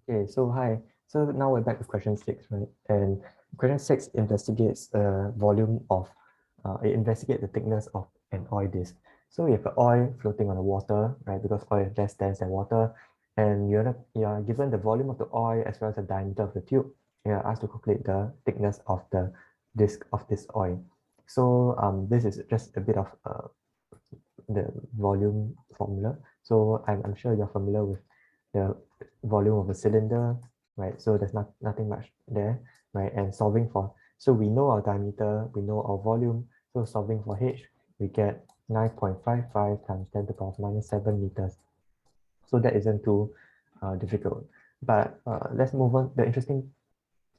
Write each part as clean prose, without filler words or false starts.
Okay, so hi. So now we're back with question 6, right? And question 6 investigates the volume of, it investigates the thickness of an oil disk. So we have an oil floating on the water, right? Because oil is less dense than water, and you're given the volume of the oil as well as the diameter of the tube. You're asked to calculate the thickness of the disk of this oil. So this is just a bit of the volume formula. So I'm sure you're familiar with the volume of a cylinder, right? So there's nothing much there, right? And solving for, so we know our diameter, we know our volume. So solving for H, we get 9.55 times 10 to the power minus 7 meters. So that isn't too difficult. But let's move on. The interesting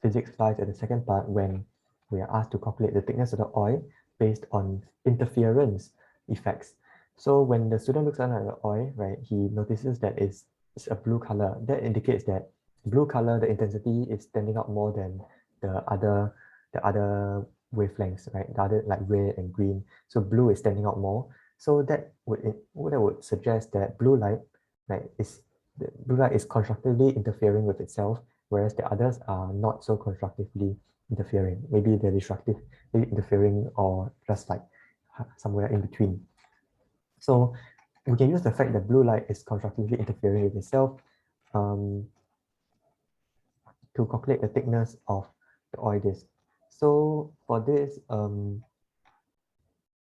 physics lies at the second part when we are asked to calculate the thickness of the oil based on interference effects. So when the student looks under the oil, right, he notices that it's a blue color. That indicates that blue color, the intensity is standing out more than the other wavelengths, right? The other like red and green. So blue is standing out more. So that would suggest that blue light, right, the blue light is constructively interfering with itself, whereas the others are not so constructively interfering. Maybe they're destructively interfering or just like somewhere in between. So we can use the fact that blue light is constructively interfering with itself to calculate the thickness of the oil disk. So for this,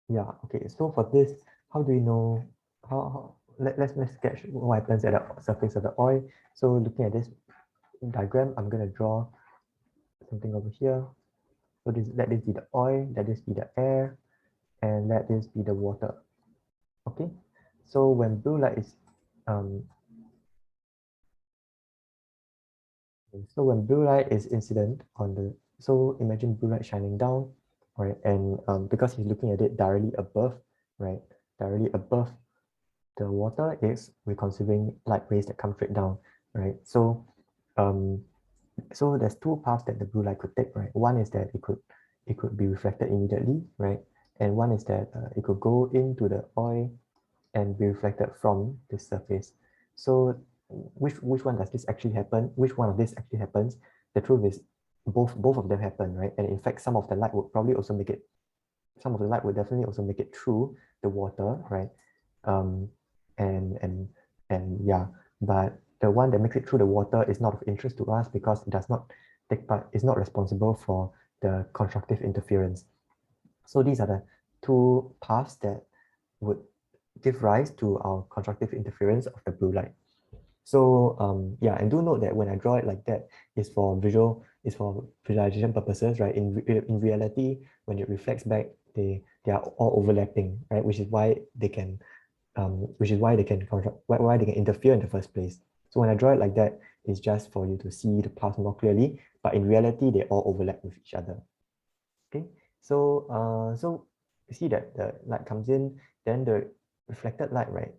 yeah, okay. So for this, how do we know let's sketch what happens at the surface of the oil. So looking at this diagram, I'm going to draw something over here. So let this be the oil, let this be the air, and let this be the water. Okay. So when blue light is incident on the, so imagine blue light shining down, right? And because he's looking at it directly above, right? Directly above the water is we're considering light rays that come straight down, right? So so there's two paths that the blue light could take, right? One is that it could be reflected immediately, right? And one is that it could go into the oil and be reflected from the surface. So which one does this actually happen? Which one of this actually happens? The truth is both of them happen, right? And in fact, some of the light would probably also make it, some of the light would definitely also make it through the water, right? Um, and and and yeah, but the one that makes it through the water is not of interest to us because it does not take part, is not responsible for the constructive interference. So these are the two paths that would give rise to our constructive interference of the blue light. So yeah, and do note that when I draw it like that, it's for visualization purposes, right? In reality, when it reflects back, they are all overlapping, right? Which is why they can why they can interfere in the first place. So when I draw it like that, it's just for you to see the path more clearly, but in reality, they all overlap with each other. Okay, so so you see that the light comes in, then the reflected light, right?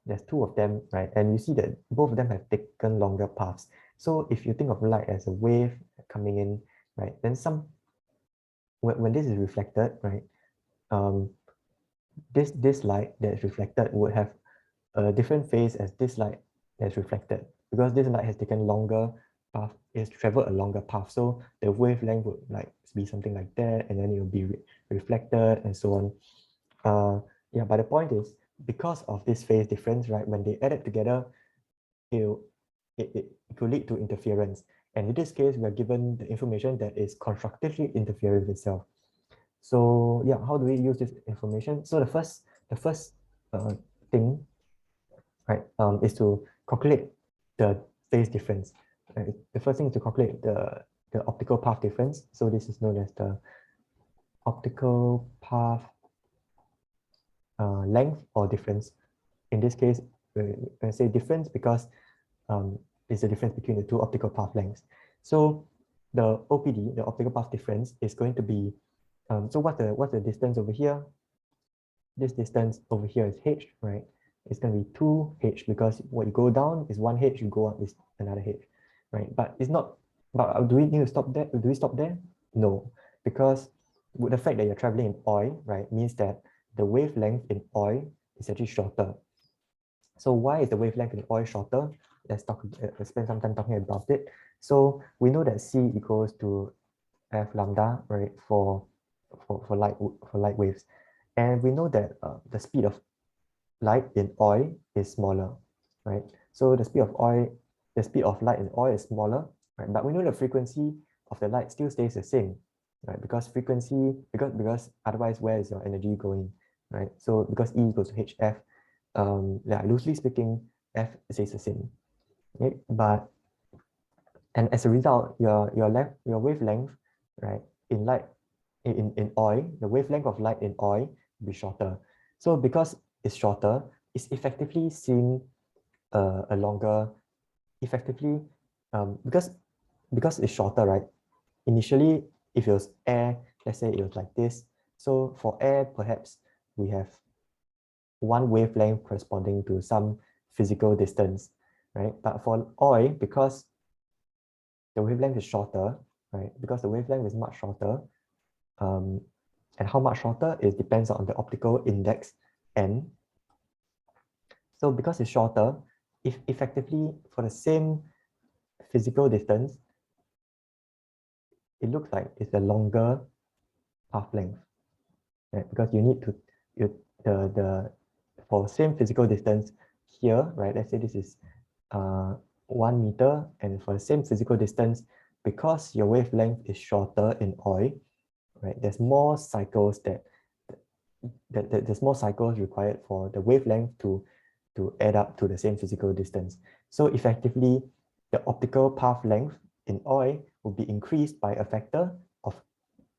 There's two of them, right? And you see that both of them have taken longer paths. So if you think of light as a wave coming in, right, then when this is reflected, right, um, this light that is reflected would have a different phase as this light that's reflected, because this light has taken longer path, it's traveled a longer path. So the wavelength would like be something like that, and then it will be reflected and so on. Yeah, but the point is, because of this phase difference, right, when they add it together, it could lead to interference. And in this case, we are given the information that is constructively interfering with itself. So yeah, how do we use this information? So the first thing, right, is to calculate the phase difference. Right? The first thing is to calculate the optical path difference. So this is known as the optical path length or difference. In this case, I say difference because it's the difference between the two optical path lengths. So the OPD, the optical path difference, is going to be, so what's the distance over here? This distance over here is h, right? It's going to be 2h because what you go down is 1h, you go up is another h, right? But it's not, but do we need to stop there? Do we stop there? No, because with the fact that you're traveling in oil, right, means that the wavelength in oil is actually shorter. So why is the wavelength in oil shorter? Let's spend some time talking about it. So we know that C equals to F lambda, right, for light waves, and we know that the speed of light in oil is smaller, right? So the speed of light in oil is smaller, right? But we know the frequency of the light still stays the same, right? Because otherwise, where is your energy going, right? So because E equals to HF, yeah, loosely speaking, F stays the same, right? And as a result, your wavelength, right, in light in oil, the wavelength of light in oil will be shorter. So because it's shorter, it's effectively seeing a longer, effectively, because it's shorter, right? Initially, if it was air, let's say it was like this. So for air, perhaps we have one wavelength corresponding to some physical distance, right? But for oil, because the wavelength is shorter, right? Because the wavelength is much shorter, and how much shorter, it depends on the optical index n. So because it's shorter, if effectively for the same physical distance, it looks like it's a longer path length, right? Because you need to for same physical distance here, right? Let's say this is 1 meter, and for the same physical distance, because your wavelength is shorter in oil, right? There's more cycles there's more cycles required for the wavelength to add up to the same physical distance. So effectively, the optical path length in oil will be increased by a factor of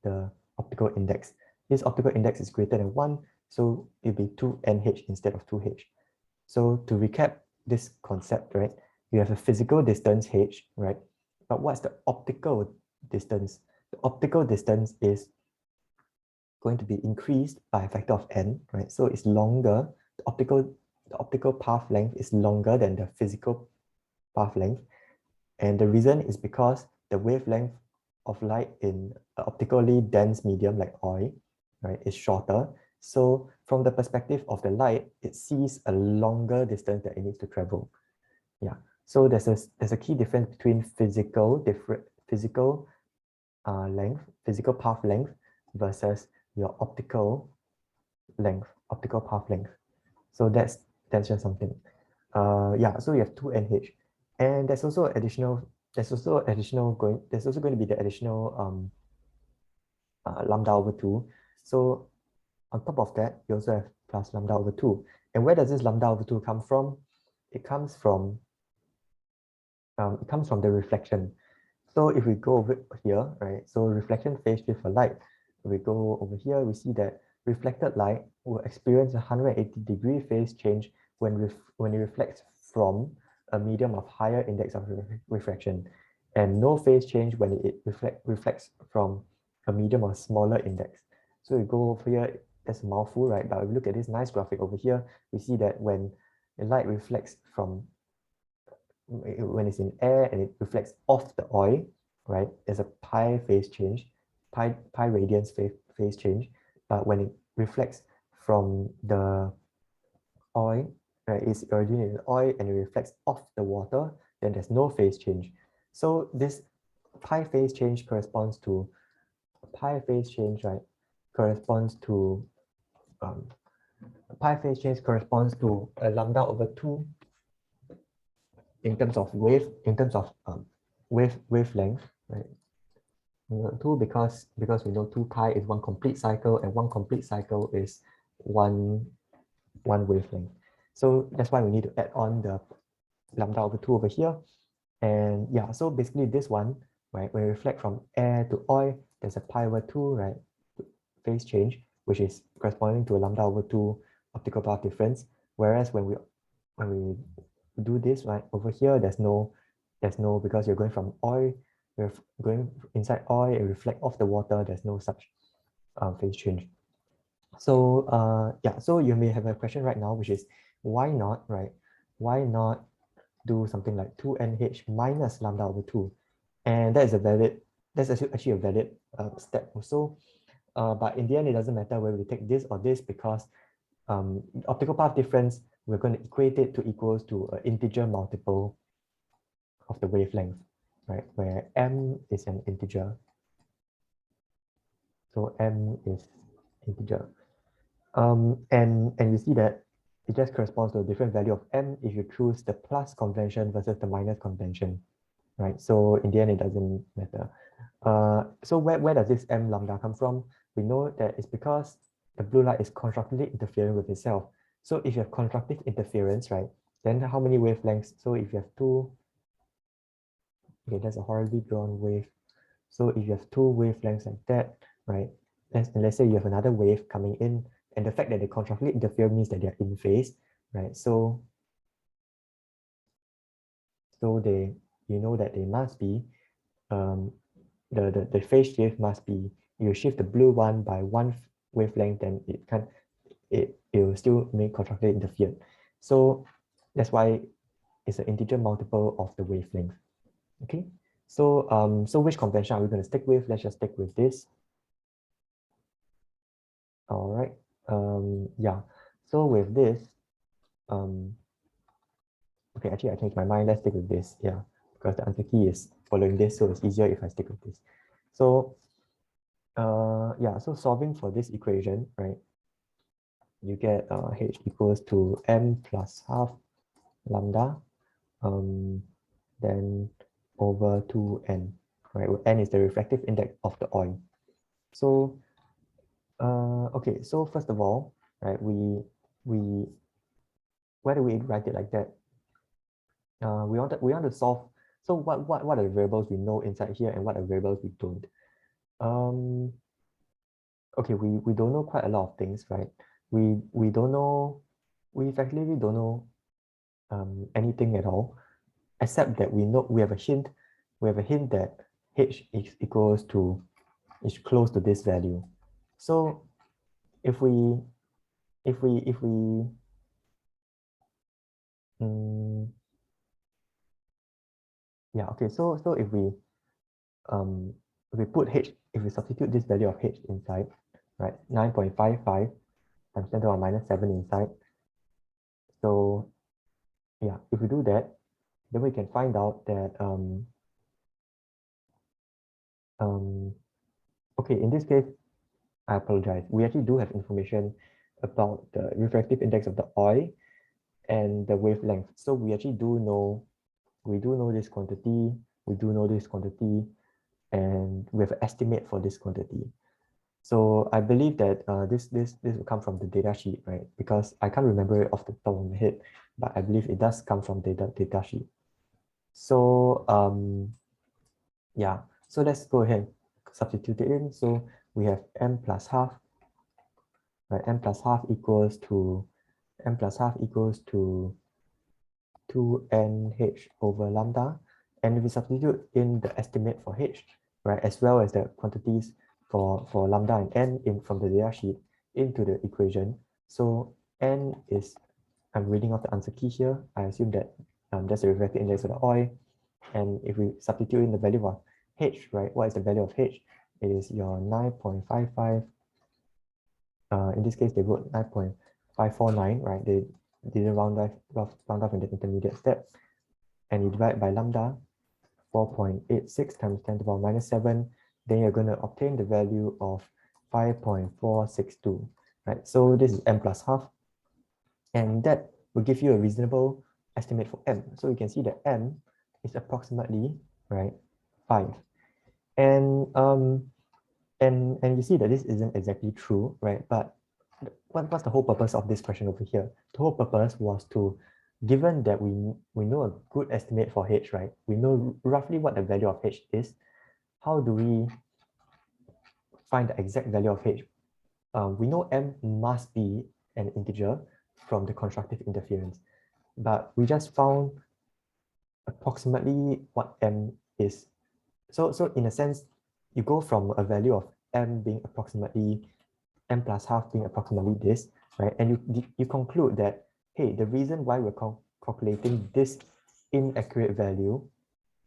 the optical index. This optical index is greater than 1, so it'll be 2nh instead of 2h. So to recap this concept, right, you have a physical distance h, right? But what's the optical distance? The optical distance is going to be increased by a factor of n, right? So it's longer. The optical path length is longer than the physical path length. And the reason is because the wavelength of light in an optically dense medium like oil, right, is shorter. So from the perspective of the light, it sees a longer distance that it needs to travel. Yeah. So there's a key difference between physical path length versus your optical path length. So that's just something. Yeah, so you have 2nh, and there's also going to be the additional lambda over 2. So on top of that, you also have plus lambda over 2. And where does this lambda over 2 come from? It comes from the reflection. So if we go over here, right? So reflection phase shift for light. If we go over here, we see that reflected light will experience a 180-degree phase change when it reflects from a medium of higher index of refraction, and no phase change when it reflects from a medium of smaller index. So we go over here, that's a mouthful, right? But if we look at this nice graphic over here, we see that when the light reflects when it's in air and it reflects off the oil, right, there's a pi phase change, pi radiance phase change. But when it reflects from the oil, right, it's originated in oil and it reflects off the water, then there's no phase change. So this pi phase change corresponds to pi phase change, right, corresponds to pi phase change corresponds to a lambda over 2 in terms of wavelength, right? 2 because we know 2 pi is one complete cycle, and one complete cycle is one wavelength. So that's why we need to add on the lambda over 2 over here. And yeah, so basically this one, right, when we reflect from air to oil, there's a pi over 2, right, phase change, which is corresponding to a lambda over 2 optical path difference. Whereas when we do this, right, over here, there's no, because you're going from oil, you're going inside oil and reflect off the water, there's no such phase change. So yeah, so you may have a question right now, which is why not, right? Why not do something like 2nh minus lambda over 2? And that's actually a valid step also. But in the end, it doesn't matter whether we take this or this, because optical path difference we're going to equate it to equals to an integer multiple of the wavelength, right? Where m is an integer. So m is integer. And you see that it just corresponds to a different value of m if you choose the plus convention versus the minus convention, right? So in the end, it doesn't matter. So where does this m lambda come from? We know that it's because the blue light is constructively interfering with itself. So if you have constructive interference, right, then how many wavelengths? So if you have two, okay, that's a horribly drawn wave. So if you have two wavelengths like that, right, let's say you have another wave coming in, and the fact that they constructively interfere means that they're in phase, right? So they, you know that they must be, the phase shift must be, you shift the blue one by one wavelength, then it will still make constructively interfered. So that's why it's an integer multiple of the wavelength. Okay. So so which convention are we going to stick with? Let's just stick with this. All right. Yeah. So with this, okay, actually I changed my mind. Let's stick with this. Yeah, because the answer key is following this, so it's easier if I stick with this. So yeah, so solving for this equation, right, you get h equals to m plus half lambda, then over 2n, right, where n is the refractive index of the oil. So okay, so first of all, right, we why do we write it like that? We want to solve. So what are the variables we know inside here, and what are the variables we don't? Okay, we don't know quite a lot of things, right? We don't know, we effectively don't know anything at all, except that we know we have a hint that h is equals to, is close to this value. So if we yeah, okay, so if we put h, if we substitute this value of h inside, right, 9.55 times 10 to the power minus 7 inside. So yeah, if we do that, then we can find out that okay, in this case, I apologize, we actually do have information about the refractive index of the oil and the wavelength. So we actually do know, this quantity, we do know this quantity, and we have an estimate for this quantity. So I believe that this will come from the data sheet, right? Because I can't remember it off the top of my head, but I believe it does come from data sheet. So yeah, so let's go ahead and substitute it in. So we have m plus half, right? M plus half equals to 2nh over lambda. And if we substitute in the estimate for h, right, as well as the quantities for lambda and n in from the data sheet into the equation. So n is, I'm reading off the answer key here. I assume that that's the refractive index of the oil. And if we substitute in the value of h, right, what is the value of h? It is your 9.55. In this case, they wrote 9.549, right? They didn't round off in the intermediate step. And you divide by lambda, 4.86 times 10 to the power minus 7, then you're going to obtain the value of 5.462, right? So this is m plus half, and that will give you a reasonable estimate for m. So you can see that m is approximately, right, 5. And you see that this isn't exactly true, right? But what's the whole purpose of this question over here? The whole purpose was to, given that we know a good estimate for h, right? We know roughly what the value of h is. How do we find the exact value of h? We know m must be an integer from the constructive interference, but we just found approximately what m is. So in a sense, you go from a value of m being approximately m plus half being approximately this, right? And you conclude that, hey, the reason why we're calculating this inaccurate value,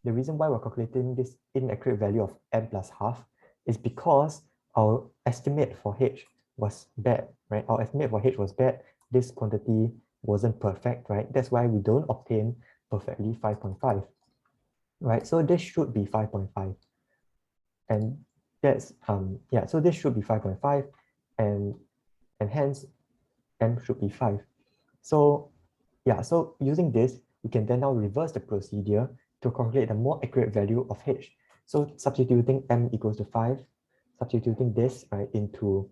the reason why we're calculating this inaccurate value of m plus half is because our estimate for h was bad, right? Our estimate for h was bad. This quantity wasn't perfect, right? That's why we don't obtain perfectly 5.5, right? So this should be 5.5. And that's, yeah, so this should be 5.5 and hence M should be 5. So yeah, so using this, we can then now reverse the procedure to calculate a more accurate value of H. So substituting M equals to 5, substituting this, right, into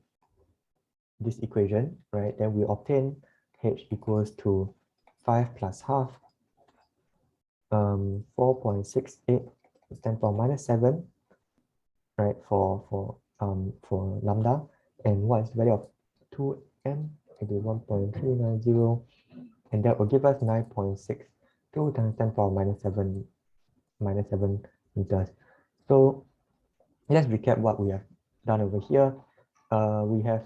this equation, right, then we obtain H equals to 5 plus half, 4.68 10 power minus 7, right, for lambda, and what is the value of 2m? It will be 1.390, and that will give us 9.62 times 10 power minus 7 meters. So let's recap what we have done over here. We have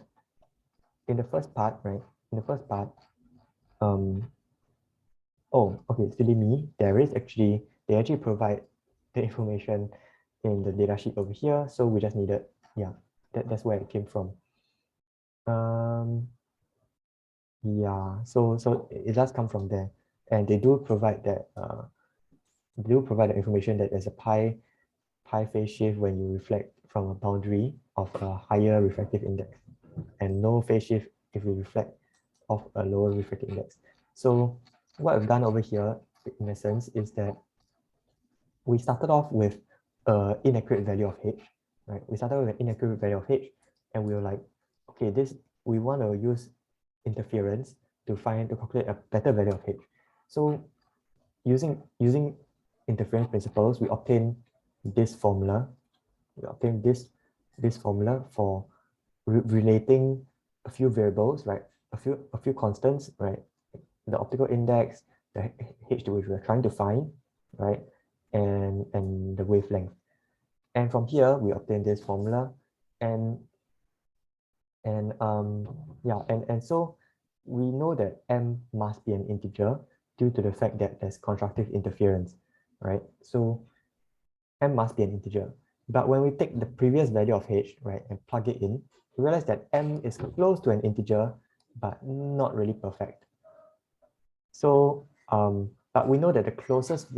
in the first part, right? In the first part, oh, okay, silly me. They actually provide the information in the data sheet over here. So we just needed, yeah, that's where it came from. Yeah, so it does come from there, and they do provide that. They do provide the information that there's a pi phase shift when you reflect from a boundary of a higher refractive index, and no phase shift if you reflect of a lower refractive index. So what I've done over here, in essence, is that we started off with an inaccurate value of H, right? We started with an inaccurate value of H, and we were like, okay, we want to use interference to calculate a better value of H. So using interference principles, we obtain this formula. We obtain this formula for relating a few variables, right? A few constants, right? The optical index, the H which we're trying to find, right? And the wavelength. And from here, we obtain this formula, and so we know that M must be an integer due to the fact that there's constructive interference, right? So M must be an integer. But when we take the previous value of H, right, and plug it in, we realize that M is close to an integer, but not really perfect. So, but we know that the closest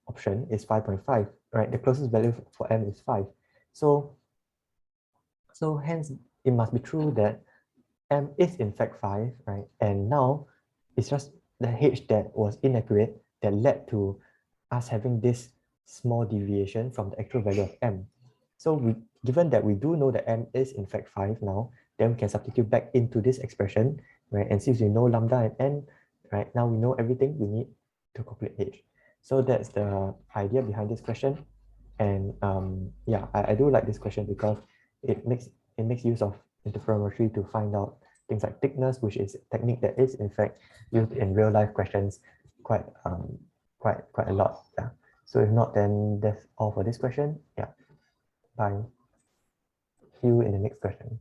option is 5.5, right? The closest value for M is 5. So hence, it must be true that M is in fact 5, right? And now it's just the H that was inaccurate that led to us having this small deviation from the actual value of M. So given that we do know that M is in fact 5 now, then we can substitute back into this expression, right? And since we know lambda and N, right, now we know everything we need to calculate H. So that's the idea behind this question. And yeah, I do like this question because it makes use of interferometry to find out things like thickness, which is a technique that is in fact used in real life questions quite a lot. Yeah. So if not, then that's all for this question. Yeah. Bye. See you in the next question.